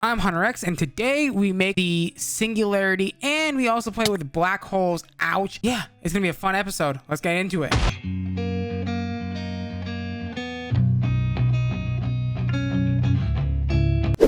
I'm HunterX, and today we make the Singularity, and we also play with black holes. Ouch. Yeah, it's gonna be a fun episode. Let's get into it.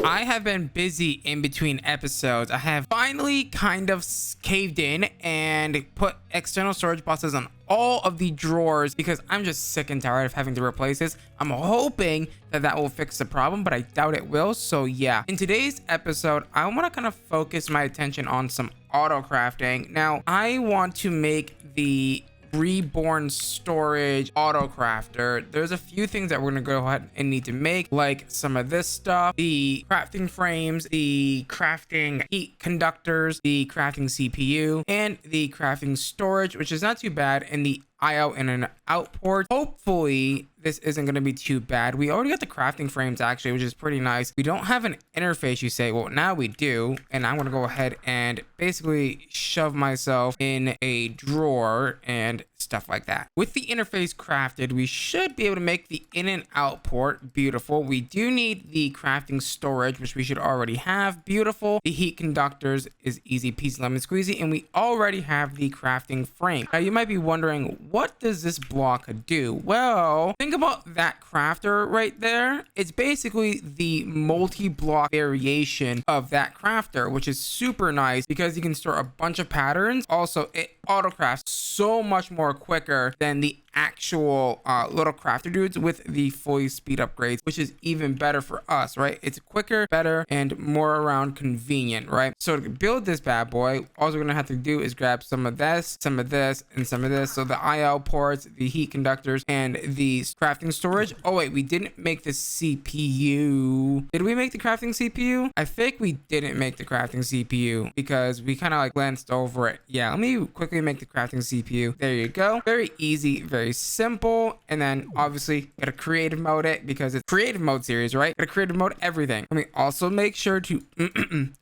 I have been busy in between episodes. I have finally kind of caved in and put external storage boxes on all of the drawers because I'm just sick and tired of having to replace this. I'm hoping that will fix the problem, but I doubt it will. So yeah, in today's episode, I want to kind of focus my attention on some auto crafting. Now, I want to make the reborn storage auto crafter. There's a few things that we're gonna go ahead and need to make, like some of this stuff, the crafting frames, the crafting heat conductors, the crafting CPU, and the crafting storage, which is not too bad, and the IO and an out port. Hopefully this isn't going to be too bad. We already got the crafting frames actually, which is pretty nice. We don't have an interface, you say. Well, now we do, and I'm going to go ahead and basically shove myself in a drawer and stuff like that. With the interface crafted, we should be able to make the in and out port. Beautiful. We do need the crafting storage, which we should already have. Beautiful. The heat conductors is easy peasy lemon squeezy, and we already have the crafting frame. Now you might be wondering, what does this block do? Well, think about that crafter right there. It's basically the multi-block variation of that crafter, which is super nice because you can store a bunch of patterns. Also, it auto crafts so much more quicker than the actual little crafter dudes with the fully speed upgrades, which is even better for us, right? It's quicker, better, and more around convenient, right? So to build this bad boy, all we're gonna have to do is grab some of this, and some of this. So the IO ports, the heat conductors, and the crafting storage. Oh wait, we didn't make the CPU. Did we make the crafting CPU? I think we didn't make the crafting CPU because we kind of like glanced over it. Yeah, let me quickly make the crafting CPU. There you go. Very easy, very simple. And then obviously gotta creative mode it because it's creative mode series, right? Gotta creative mode everything. Let me also make sure to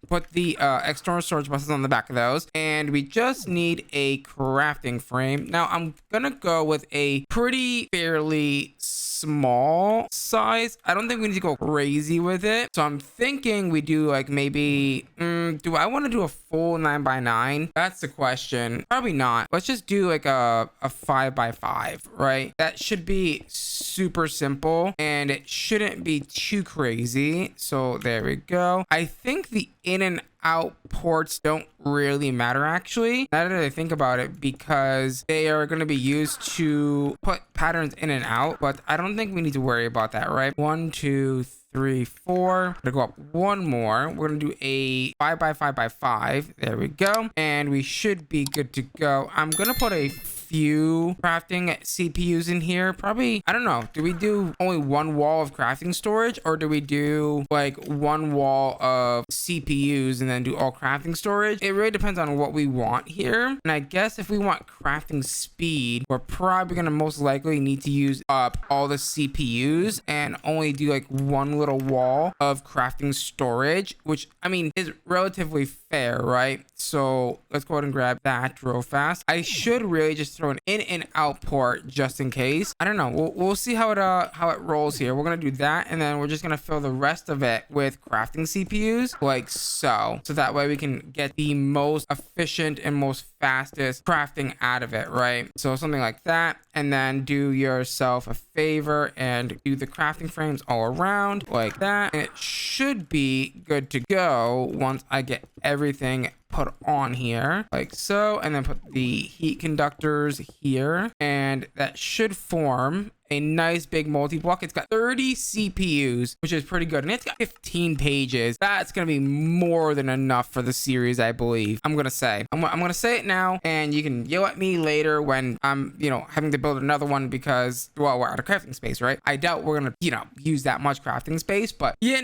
put the external storage buses on the back of those, and we just need a crafting frame. Now I'm gonna go with a pretty fairly small size. I don't think we need to go crazy with it, so I'm thinking we do like maybe do I want to do a full 9x9? That's the question. Probably not. Let's just do like a 5x5, right? That should be super simple and it shouldn't be too crazy. So there we go. I think the in and out ports don't really matter actually, now that I think about it, because they are going to be used to put patterns in and out, but I don't think we need to worry about that, right? 1, 2, 3, 4. I'm gonna go up one more. We're gonna do a 5x5x5. There we go, and we should be good to go. I'm gonna put a few crafting CPUs in here. Probably, I don't know, do we do only one wall of crafting storage, or do we do like one wall of CPUs and then do all crafting storage? It really depends on what we want here. And I guess if we want crafting speed, we're probably gonna most likely need to use up all the CPUs and only do like one little wall of crafting storage, which I mean is relatively fair, right? So let's go ahead and grab that real fast. I should really just throw an in and out port just in case. I don't know. We'll see how it rolls here. We're gonna do that, and then we're just gonna fill the rest of it with crafting CPUs like so. So that way we can get the most efficient and most fastest crafting out of it, right? So something like that, and then do yourself a favor and do the crafting frames all around like that, and it should be good to go once I get everything put on here like so, and then put the heat conductors here, and that should form a nice big multi-block. It's got 30 CPUs, which is pretty good, and it's got 15 pages. That's gonna be more than enough for the series, I believe. I'm gonna say it now, and you can yell at me later when I'm having to build another one because, well, we're out of crafting space, right? I doubt we're gonna use that much crafting space, but you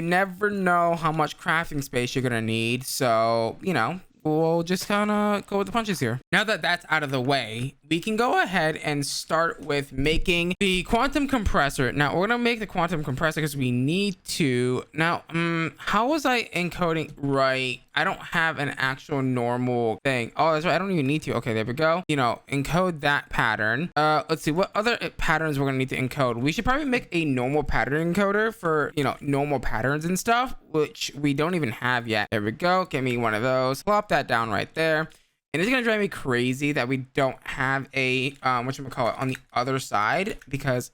never know how much crafting space you're gonna need. So we'll just kind of go with the punches here. Now that that's out of the way, we can go ahead and start with making the quantum compressor. Now we're gonna make the quantum compressor because we need to. Now, how was I encoding? Right, I don't have an actual normal thing. Oh, that's right, I don't even need to. Okay, there we go. You know, encode that pattern. Let's see what other patterns we're gonna need to encode. We should probably make a normal pattern encoder for, you know, normal patterns and stuff, which we don't even have yet. There we go. Give me one of those. Plop that down right there. And it's gonna drive me crazy that we don't have a whatchamacallit on the other side because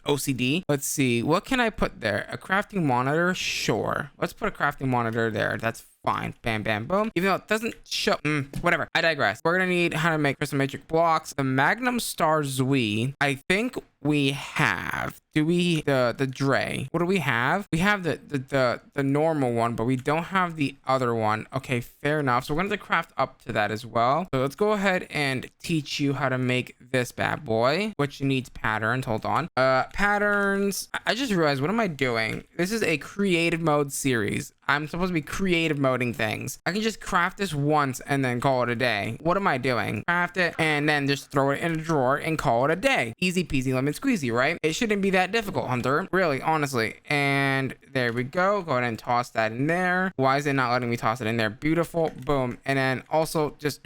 OCD. Let's see, what can I put there? A crafting monitor? Sure. Let's put a crafting monitor there. That's fine. Bam, bam, boom. Even though it doesn't show, whatever. I digress. We're gonna need how to make crystal matrix blocks. The Magnum Star Zui, I think we have. Do we the Dre? What do we have? We have the normal one, but we don't have the other one. Okay, fair enough. So we're gonna have to craft up to that as well. So let's go ahead and teach you how to make this bad boy, which needs patterns. Hold on. Patterns. I just realized, what am I doing? This is a creative mode series. I'm supposed to be creative moding things. I can just craft this once and then call it a day. What am I doing? Craft it and then just throw it in a drawer and call it a day. Easy peasy lemon squeezy, right? It shouldn't be that difficult, Hunter. Really, honestly. And there we go. Go ahead and toss that in there. Why is it not letting me toss it in there? Beautiful. Boom. And then also just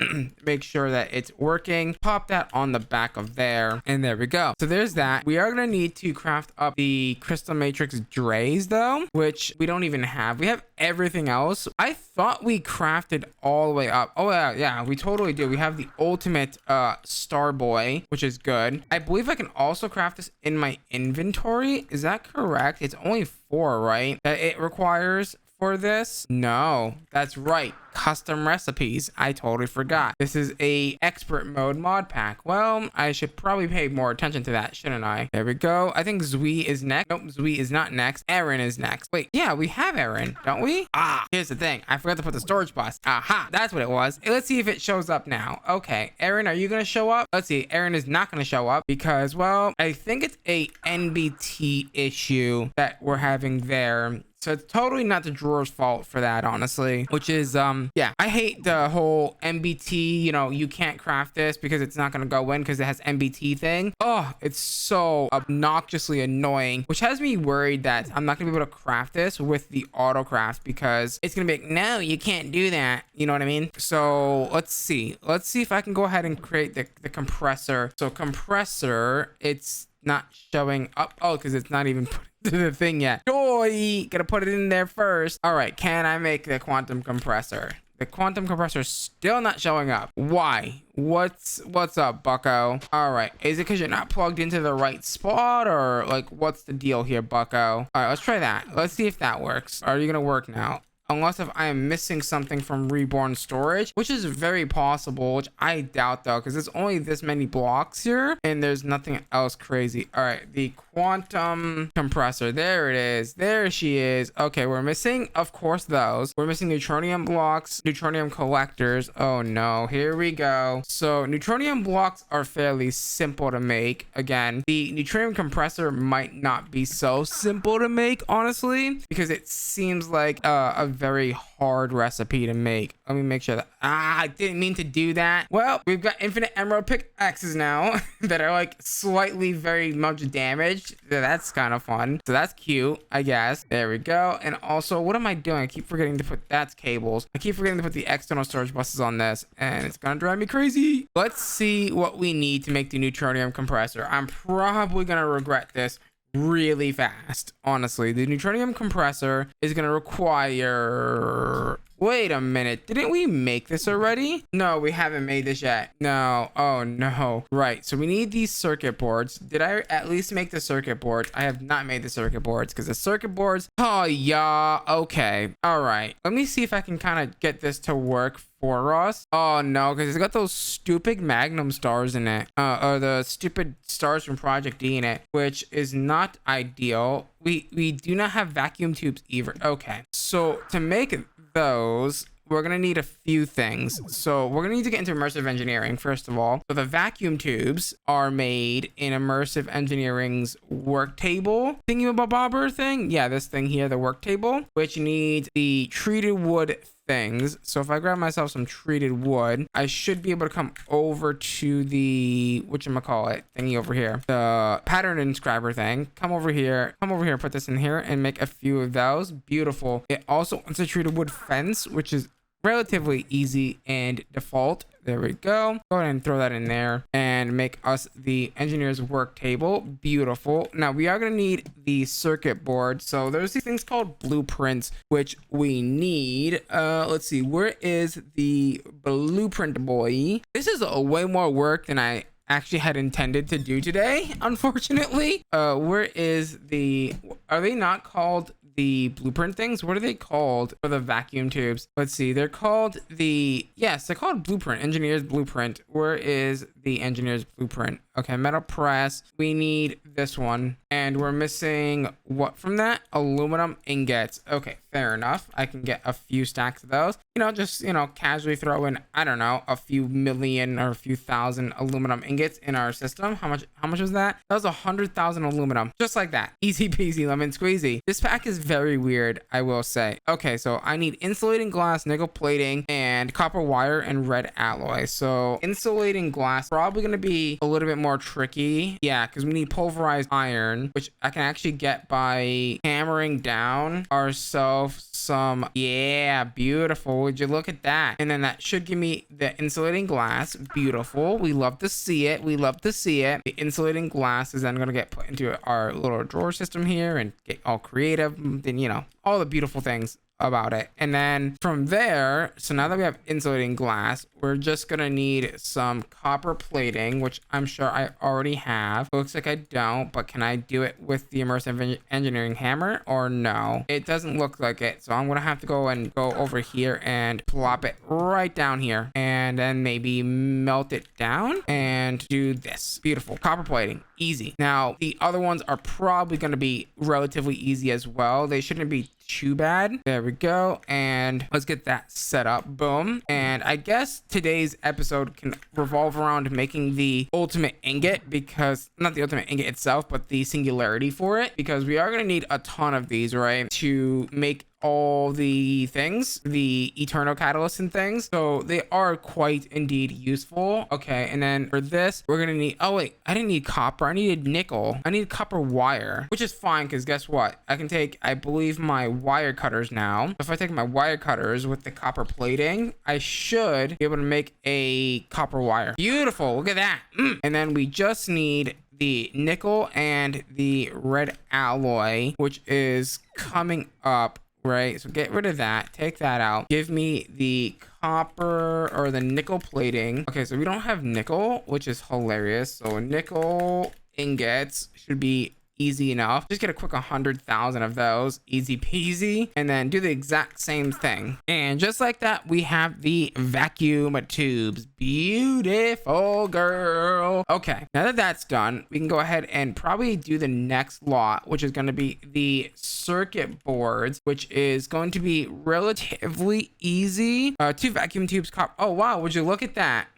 make sure that it's working. Pop that on the back of there. And there we go. So there's that. We are going to need to craft up the crystal matrix Dre's though, which we don't even have. We have everything else. I thought we crafted all the way up. Oh yeah, we totally do. We have the ultimate star boy, which is good. I believe I can also craft this in my inventory. Is that correct? It's only 4, right, that it requires for this? No, that's right. Custom recipes. I totally forgot. This is a expert mode mod pack. Well, I should probably pay more attention to that, shouldn't I? There we go. I think Zui is next. Nope, Zui is not next. Aaron is next. Wait, yeah, we have Aaron, don't we? Ah, here's the thing. I forgot to put the storage bus. Aha, that's what it was. Let's see if it shows up now. Okay, Aaron, are you gonna show up? Let's see. Aaron is not gonna show up because, well, I think it's a NBT issue that we're having there. So it's totally not the drawer's fault for that, honestly, which is, yeah, I hate the whole MBT, you know, you can't craft this because it's not going to go in because it has MBT thing. Oh, it's so obnoxiously annoying, which has me worried that I'm not going to be able to craft this with the Autocraft because it's going to be like, no, you can't do that. You know what I mean? So let's see. Let's see if I can go ahead and create the compressor. So compressor, it's not showing up. Oh, because it's not even put to the thing yet. Joy, gotta put it in there first. All right, can I make the quantum compressor? The quantum compressor is still not showing up. Why? What's up, bucko? All right, is it because you're not plugged into the right spot, or like what's the deal here, bucko? All right, let's try that. Let's see if that works. Are you gonna work now? Unless if I am missing something from Reborn storage, which is very possible, which I doubt though, because there's only this many blocks here and there's nothing else crazy. All right, the quantum compressor, there it is. There she is. Okay, we're missing, of course, those. We're missing neutronium blocks, neutronium collectors. Oh no, here we go. So neutronium blocks are fairly simple to make. Again, the neutronium compressor might not be so simple to make, honestly, because it seems like a very hard recipe to make. Let me make sure that I didn't mean to do that. Well, we've got infinite emerald pickaxes now that are like slightly very much damaged. That's kind of fun. So that's cute, I guess. There we go. And also, what am I doing? I keep forgetting to put that's cables. I keep forgetting to put the external storage buses on this, and it's gonna drive me crazy. Let's see what we need to make the neutronium compressor. I'm probably gonna regret this really fast, honestly. The neutronium compressor is going to require... Wait a minute, didn't we make this already? No, we haven't made this yet. No, oh no. Right, so we need these circuit boards. Did I at least make the circuit boards? I have not made the circuit boards because the circuit boards... Oh yeah, okay. All right, let me see if I can kind of get this to work for us. Oh no, because it's got those stupid magnum stars in it, or the stupid stars from ProjectE in it, which is not ideal. We do not have vacuum tubes either. Okay, so to make those, we're gonna need a few things. So we're gonna need to get into immersive engineering first of all. So the vacuum tubes are made in immersive engineering's work table thingy-bobber thing. Yeah, this thing here, the work table, which needs the treated wood things. So if I grab myself some treated wood, I should be able to come over to the whatchamacallit thingy over here, the pattern inscriber thing. Come over here, put this in here and make a few of those. Beautiful. It also wants a treated wood fence, which is relatively easy and default. There we go. Go ahead and throw that in there and make us the engineer's work table. Beautiful. Now we are going to need the circuit board. So there's these things called blueprints, which we need. Let's see. Where is the blueprint boy? This is a way more work than I actually had intended to do today, unfortunately. Where is the... Are they not called the blueprint things? What are they called for the vacuum tubes? Let's see. They're called the... Yes, they're called blueprint. Engineer's blueprint. Where is the engineer's blueprint? Okay, metal press. We need this one. And we're missing what from that? Aluminum ingots. Okay, fair enough. I can get a few stacks of those. You know, just, you know, casually throw in, I don't know, a few million or a few thousand aluminum ingots in our system. How much was that? That was 100,000 aluminum. Just like that. Easy peasy lemon squeezy. This pack is very weird, I will say. Okay, so I need insulating glass, nickel plating, and copper wire and red alloy. So insulating glass probably going to be a little bit more tricky. Yeah, because we need pulverized iron, which I can actually get by hammering down ourselves some. Yeah, beautiful. Would you look at that? And then that should give me the insulating glass. Beautiful. We love to see it. We love to see it. The insulating glass is then going to get put into our little drawer system here and get all creative. Then, you know, all the beautiful things about it. And then from there, so now that we have insulating glass, we're just gonna need some copper plating, which I'm sure I already have. Looks like I don't, but can I do it with the immersive engineering hammer or no? It doesn't look like it, so I'm gonna have to go over here and plop it right down here, and then maybe melt it down and do this. Beautiful. Copper plating. Easy. Now the other ones are probably going to be relatively easy as well. They shouldn't be too bad. There we go. And let's get that set up. Boom. And I guess today's episode can revolve around making the ultimate ingot, because not the ultimate ingot itself, but the singularity for it, because we are going to need a ton of these, right, to make all the things, the eternal catalysts and things. So they are quite indeed useful. Okay, and then for this, we're gonna need, oh wait, I didn't need copper, I needed nickel. I need copper wire, which is fine, because guess what? I can take, I believe, my wire cutters now. So if I take my wire cutters with the copper plating, I should be able to make a copper wire. Beautiful, look at that. And then we just need the nickel and the red alloy, which is coming up. Right, so get rid of that, take that out, give me the copper or the nickel plating. Okay, so we don't have nickel, which is hilarious. So nickel ingots should be easy enough. Just get a quick 100,000 of those, easy peasy, and then do the exact same thing. And just like that, we have the vacuum tubes. Beautiful, girl. Okay, now that that's done, we can go ahead and probably do the next lot, which is going to be the circuit boards, which is going to be relatively easy. 2 vacuum tubes. Oh wow, would you look at that?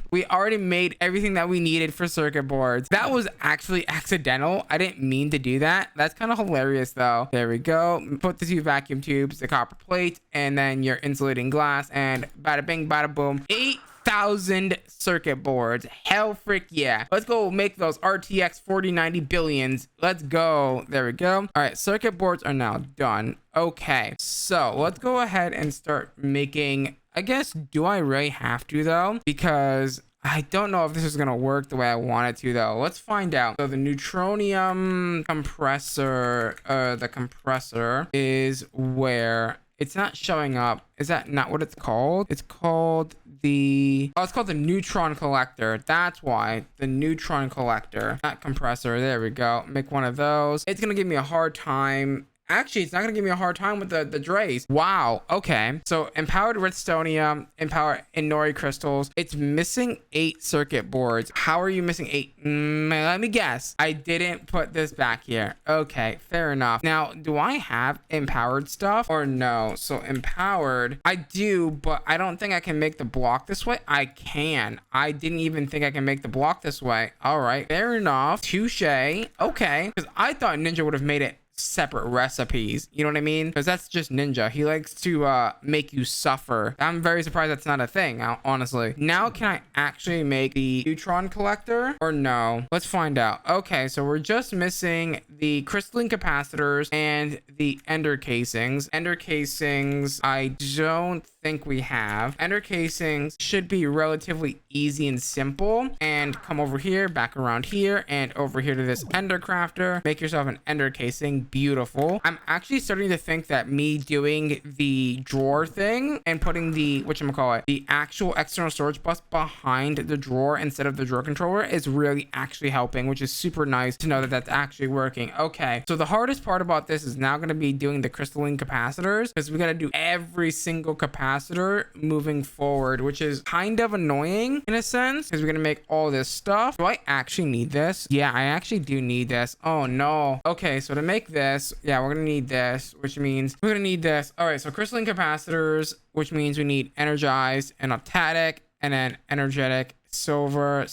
We already made everything that we needed for circuit boards. That was actually accidental. I didn't mean to do that. That's kind of hilarious though. There we go. Put the 2 vacuum tubes, the copper plate, and then your insulating glass, and bada bing, bada boom. 8,000 circuit boards. Hell frick yeah. Let's go make those RTX 4090 billions. Let's go. There we go. All right, circuit boards are now done. Okay, so let's go ahead and start making, I guess, do I really have to though? Because I don't know if this is going to work the way I want it to though. Let's find out. So the neutronium compressor, the compressor is where it's not showing up. Is that not what it's called? It's called the, oh, it's called the neutron collector. That's why, the neutron collector, not compressor. There we go. Make one of those. It's going to give me a hard time. Actually, it's not going to give me a hard time with the drays. Wow. Okay. So empowered redstonium, empowered inori crystals. It's missing 8 circuit boards. How are you missing 8? Let me guess. I didn't put this back here. Okay. Fair enough. Now, do I have empowered stuff or no? So empowered, I do, but I don't think I can make the block this way. I can. I didn't even think I can make the block this way. All right. Fair enough. Touche. Okay. Because I thought Ninja would have made it separate recipes. You know what I mean? Because that's just Ninja. He likes to make you suffer. I'm very surprised that's not a thing, honestly. Now, can I actually make the neutron collector or no? Let's find out. Okay, so we're just missing the crystalline capacitors and the ender casings. Ender casings, I don't think we have. Ender casings should be relatively easy and simple. And come over here, back around here, and over here to this ender crafter. Make yourself an ender casing. Beautiful. I'm actually starting to think that me doing the drawer thing and putting the whatchamacallit, the actual external storage bus behind the drawer instead of the drawer controller is really actually helping, which is super nice to know that that's actually working. Okay, so the hardest part about this is now going to be doing the crystalline capacitors, because we got to do every single capacitor moving forward, which is kind of annoying in a sense, because we're going to make all this stuff. Do I actually need this? Yeah, I actually do need this. Oh no. Okay, so to make this, yeah, we're going to need this, which means we're going to need this. All right, so crystalline capacitors, which means we need energized and octadic, and then energetic, silver,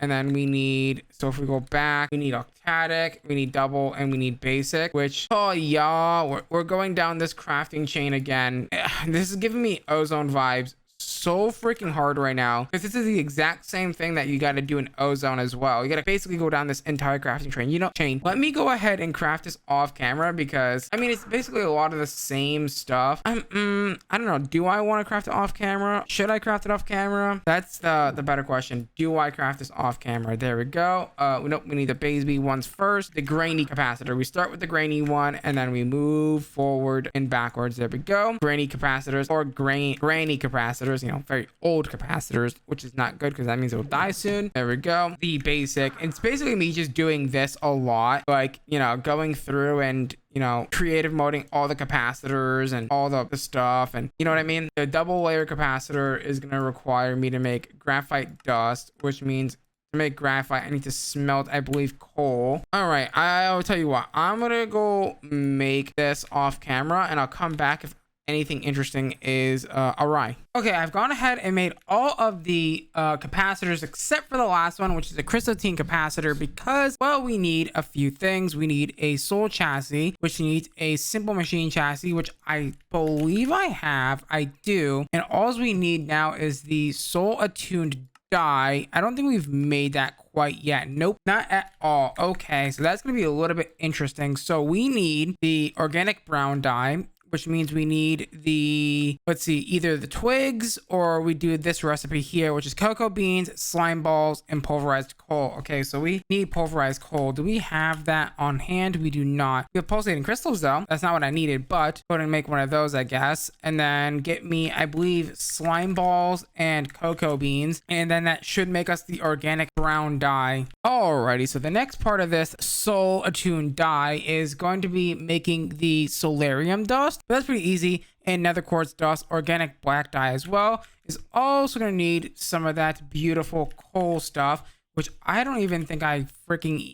and then we need, so if we go back, we need octadic, we need double, and we need basic, which, oh yeah, we're going down this crafting chain again. This is giving me ozone vibes so freaking hard right now, because this is the exact same thing that you got to do in ozone as well. You got to basically go down this entire crafting chain. Let me go ahead and craft this off camera, because I mean, it's basically a lot of the same stuff. I don't know, do I want to craft it off camera? Should I craft it off camera? That's the better question. Do I craft this off camera? There we go. Nope, we need the Baseby ones first. The grainy capacitor, we start with the grainy one and then we move forward and backwards. There we go. Grainy capacitors, or granny capacitors, you know, very old capacitors, which is not good because that means it will die soon. There we go. The basic. It's basically me just doing this a lot, like, you know, going through and, you know, creative moding all the capacitors and all the stuff, and you know what I mean. The double layer capacitor is going to require me to make graphite dust, which means to make graphite I need to smelt, I believe, coal. All right, I'll tell you what, I'm gonna go make this off camera and I'll come back if anything interesting is awry. Okay, I've gone ahead and made all of the capacitors except for the last one, which is a crystalline capacitor, because, well, we need a few things. We need a soul chassis, which needs a simple machine chassis, which I believe I have. I do. And all we need now is the soul attuned die. I don't think we've made that quite yet. Nope, not at all. Okay, so that's going to be a little bit interesting. So we need the organic brown dye, which means we need the, let's see, either the twigs, or we do this recipe here, which is cocoa beans, slime balls, and pulverized coal. Okay, so we need pulverized coal. Do we have that on hand? We do not. We have pulsating crystals though. That's not what I needed, but go ahead and make one of those, I guess. And then get me, I believe, slime balls and cocoa beans. And then that should make us the organic brown dye. Alrighty, so the next part of this soul attuned dye is going to be making the solarium dust. But that's pretty easy. And nether quartz dust, organic black dye as well, is also going to need some of that beautiful coal stuff, which I don't even think I freaking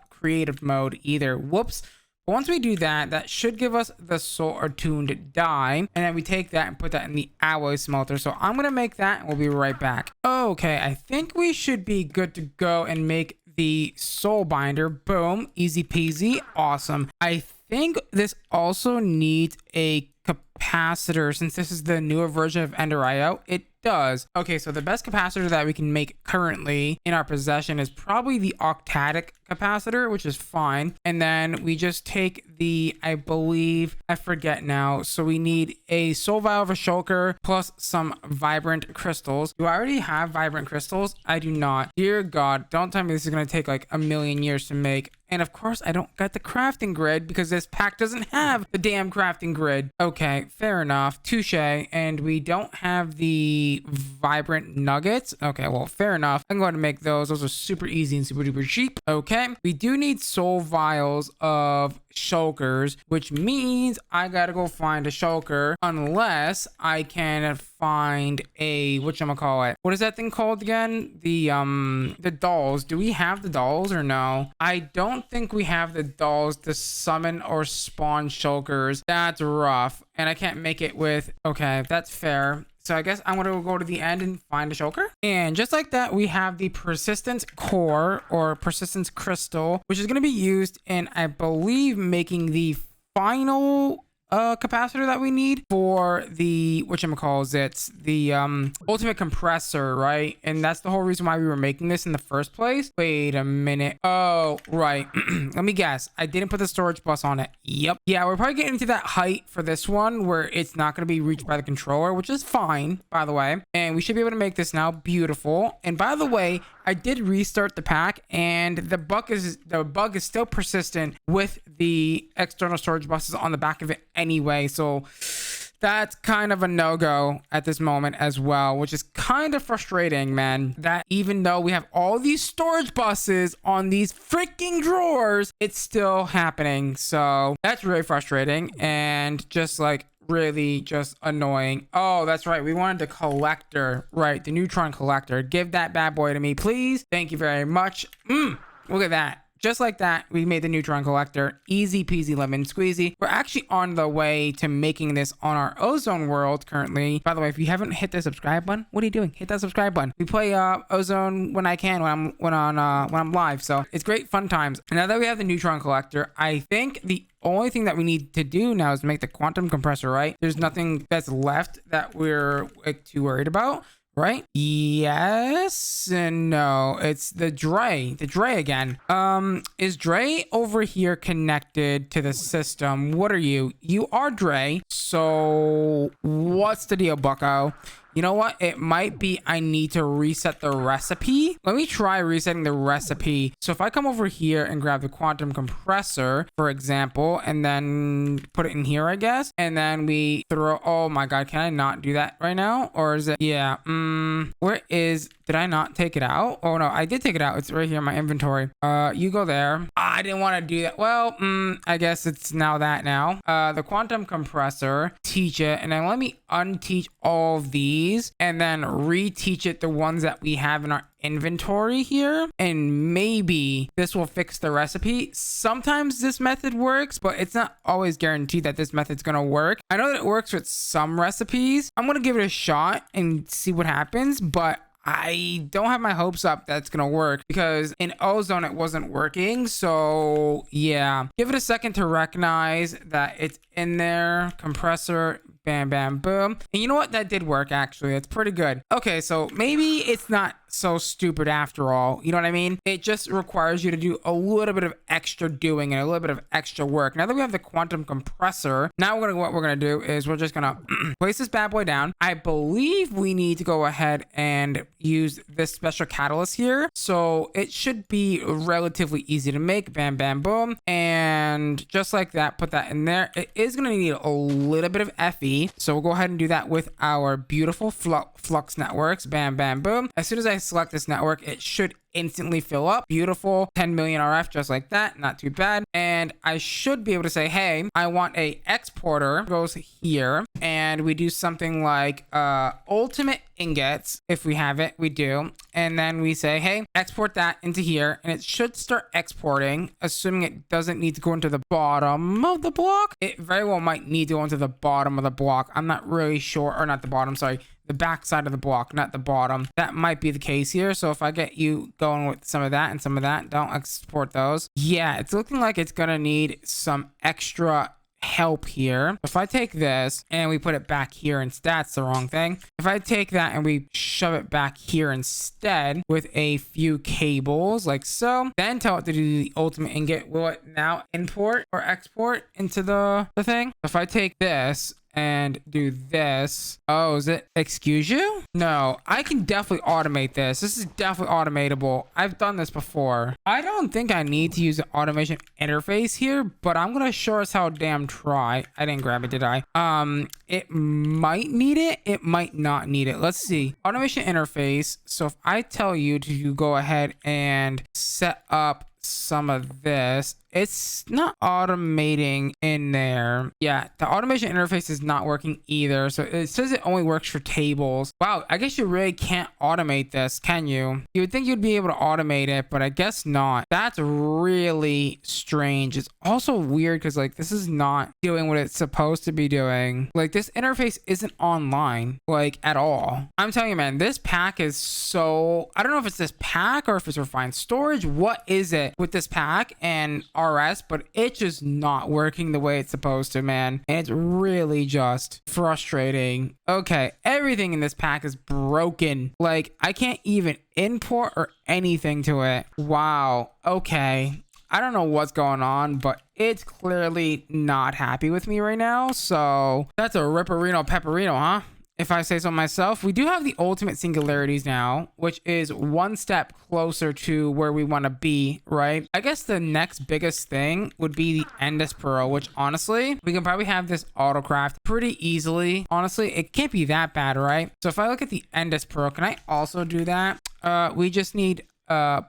creative mode either. Whoops. But once we do that, that should give us the soul attuned dye, and then we take that and put that in the alloy smelter. So I'm going to make that and we'll be right back. Okay, I think we should be good to go and make the soul binder. Boom, easy peasy, awesome. I think this also needs a capacitor, since this is the newer version of Ender IO. It does. Okay, so the best capacitor that we can make currently in our possession is probably the octadic capacitor, which is fine. And then we just take the, I believe, I forget now. So we need a soul vial of a shulker plus some vibrant crystals. Do I already have vibrant crystals? I do not. Dear God, don't tell me this is going to take like a million years to make. And of course, I don't got the crafting grid because this pack doesn't have the damn crafting grid. Okay, fair enough. Touche. And we don't have the vibrant nuggets. Okay, well, fair enough. I'm going to make those. Those are super easy and super duper cheap. Okay, we do need soul vials of shulkers, which means I gotta go find a shulker, unless I can find a whatchamacallit. What is that thing called again? The dolls. Do we have the dolls or no? I don't think we have the dolls to summon or spawn shulkers. That's rough. And I can't make it with, okay, that's fair. So I guess I'm going to go to the end and find a shulker. And just like that, we have the persistence core or persistence crystal, which is going to be used in, I believe, making the final capacitor that we need for the whatchamacallit, the ultimate compressor, right? And that's the whole reason why we were making this in the first place. Wait a minute. Oh, right. Let me guess. I didn't put the storage bus on it. Yep. Yeah, we're probably getting to that height for this one where it's not going to be reached by the controller, which is fine, by the way. And we should be able to make this now. Beautiful. And by the way, I did restart the pack, and the bug is still persistent with the external storage buses on the back of it anyway. So that's kind of a no-go at this moment as well, which is kind of frustrating, man, that even though we have all these storage buses on these freaking drawers, it's still happening. So that's really frustrating and just like really just annoying. Oh, that's right. We wanted the collector, right? The neutron collector. Give that bad boy to me, please. Thank you very much. Look at that. Just like that, we made the neutron collector. Easy peasy lemon squeezy. We're actually on the way to making this on our ozone world currently. By the way, if you haven't hit the subscribe button, what are you doing? Hit that subscribe button. We play ozone when I can, when I'm live. So it's great fun times. And now that we have the neutron collector, I think the only thing that we need to do now is make the quantum compressor, right? There's nothing that's left that we're like too worried about. Right? Yes and no. It's the Dre again. Is Dre over here connected to the system? What are you? You are Dre. So what's the deal, bucko? You know what? It might be I need to reset the recipe. Let me try resetting the recipe. So if I come over here and grab the quantum compressor, for example, and then put it in here, I guess, and then we throw, oh my God, can I not do that right now? Or is it, yeah, where is, did I not take it out? Oh no, I did take it out. It's right here in my inventory. You go there. I didn't want to do that. Well, I guess it's now that now. The quantum compressor, teach it, and then let me unteach all of these and then reteach it the ones that we have in our inventory here, and maybe this will fix the recipe. Sometimes this method works, but it's not always guaranteed that this method's gonna work. I know that it works with some recipes. I'm gonna give it a shot and see what happens, but I don't have my hopes up that's gonna work because in ozone it wasn't working. So yeah, give it a second to recognize that it's in there. Compressor, bam, bam, boom. And you know what? That did work, actually. It's pretty good. Okay, so maybe it's not so stupid after all. You know what I mean? It just requires you to do a little bit of extra doing and a little bit of extra work. Now that we have the quantum compressor, now what we're gonna do is we're just gonna place this bad boy down. I believe we need to go ahead and use this special catalyst here. So it should be relatively easy to make. Bam, bam, boom. And just like that, put that in there. It is gonna need a little bit of Fe. So we'll go ahead and do that with our beautiful flux networks. Bam, bam, boom. As soon as I select this network, it should instantly fill up. Beautiful. 10 million RF, just like that. Not too bad. And I should be able to say, hey, I want a exporter. Goes here, and we do something like ultimate ingots. If we have it, we do. And then we say, hey, export that into here, and it should start exporting, assuming it doesn't need to go into the bottom of the block. It very well might need to go into the bottom of the block. I'm not really sure, or not the bottom, sorry. The back side of the block, not the bottom. That might be the case here. So if I get you going with some of that and some of that, don't export those. Yeah, it's looking like it's gonna need some extra help here. If I take this and we put it back here instead, that's the wrong thing. If I take that and we shove it back here instead with a few cables like so, then tell it to do the ultimate ingot, will it now import or export into the thing? If I take this and do this. Oh, is it excuse you? No, I can definitely automate this. This is definitely automatable. I've done this before. I don't think I need to use an automation interface here, but I'm gonna sure as hell damn try. I didn't grab it, did I? It might need it. It might not need it. Let's see. Automation interface. So if I tell you to go ahead and set up some of this, it's not automating in there. Yeah, the automation interface is not working either. So it says it only works for tables. Wow, I guess you really can't automate this, can you? You would think you'd be able to automate it, but I guess not. That's really strange. It's also weird because like this is not doing what it's supposed to be doing. Like this interface isn't online like at all. I'm telling you, man, this pack is so, I don't know if it's this pack or if it's refined storage. What is it with this pack and RS, but it's just not working the way it's supposed to, man. And it's really just frustrating. Okay, everything in this pack is broken. Like I can't even import or anything to it. Wow. Okay. I don't know what's going on, but it's clearly not happy with me right now. So that's a ripperino pepperino, huh? If I say so myself. We do have the ultimate singularities now, which is one step closer to where we want to be, right? I guess the next biggest thing would be the Endless Pearl, which honestly, we can probably have this autocraft pretty easily. Honestly, it can't be that bad, right? So if I look at the Endless Pearl, can I also do that? We just need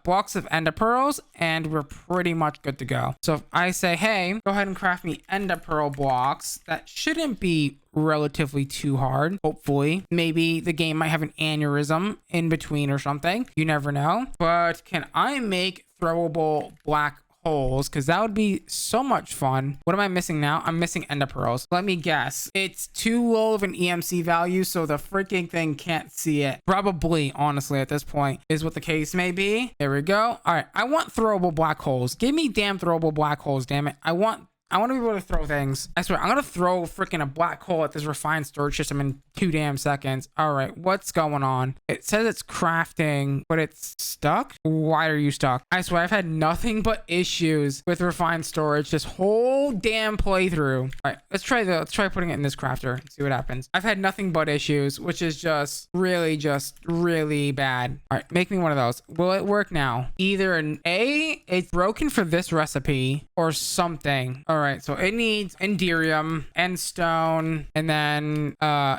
blocks of ender pearls and we're pretty much good to go. So if I say, hey, go ahead and craft me ender pearl blocks, that shouldn't be relatively too hard. Hopefully, maybe the game might have an aneurysm in between or something. You never know. But can I make throwable black holes? Because that would be so much fun. What am I missing now? I'm missing ender pearls. Let me guess. It's too low of an EMC value, so the freaking thing can't see it. Probably, honestly, at this point, is what the case may be. There we go. All right. I want throwable black holes. Give me damn throwable black holes, damn it. I want to be able to throw things. I swear, I'm going to throw freaking a black hole at this refined storage system in 2 damn seconds. All right, what's going on? It says it's crafting, but it's stuck? Why are you stuck? I swear, I've had nothing but issues with refined storage this whole damn playthrough. All right, let's try putting it in this crafter and see what happens. I've had nothing but issues, which is just really bad. All right, make me one of those. Will it work now? Either an A, it's broken for this recipe, or something. All right, so it needs enderium, endstone, and then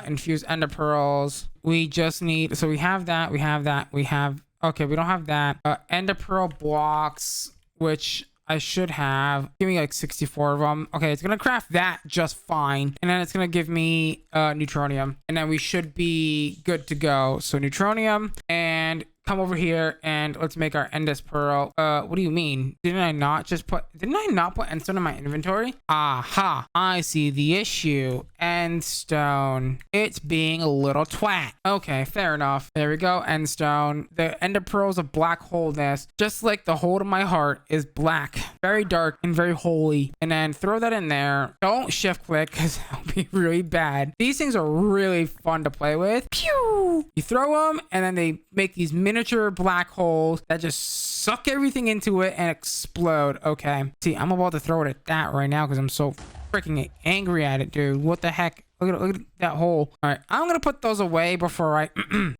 infused ender pearls. We just need, so we have that, okay, we don't have that. Ender pearl blocks, which I should have. Give me like 64 of them. Okay, it's gonna craft that just fine. And then it's gonna give me neutronium. And then we should be good to go. So neutronium, and come over here and let's make our endless pearl. What do you mean? Didn't I not put endstone in my inventory? Aha, I see the issue. Endstone. It's being a little twat. Okay, fair enough. There we go, endstone. The ender pearls of black wholeness, just like the whole of my heart, is black. Very dark and very holy. And then throw that in there. Don't shift click because that'll be really bad. These things are really fun to play with. Pew! You throw them and then they make these miniature black holes that just suck everything into it and explode. Okay. See, I'm about to throw it at that right now because I'm so freaking angry at it, dude. What the heck? Look at that hole. All right, I'm gonna put those away before I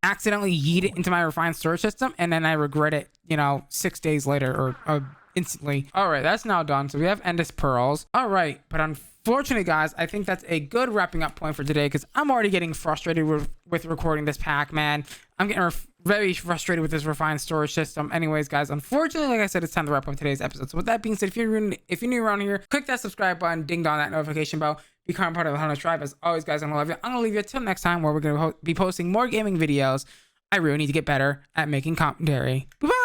accidentally yeet it into my refined storage system and then I regret it, 6 days later or instantly. All right, that's now done. So we have endless pearls. All right, but unfortunately, guys, I think that's a good wrapping up point for today because I'm already getting frustrated with recording this pack, man. I'm getting very frustrated with this refined storage system. Anyways, guys, unfortunately, like I said, it's time to wrap up today's episode. So with that being said, if you're new around here, click that subscribe button, ding dong that notification bell, become part of the HunterX tribe. As always, guys, I'm gonna leave you till next time where we're gonna be posting more gaming videos. I really need to get better at making commentary. Bye.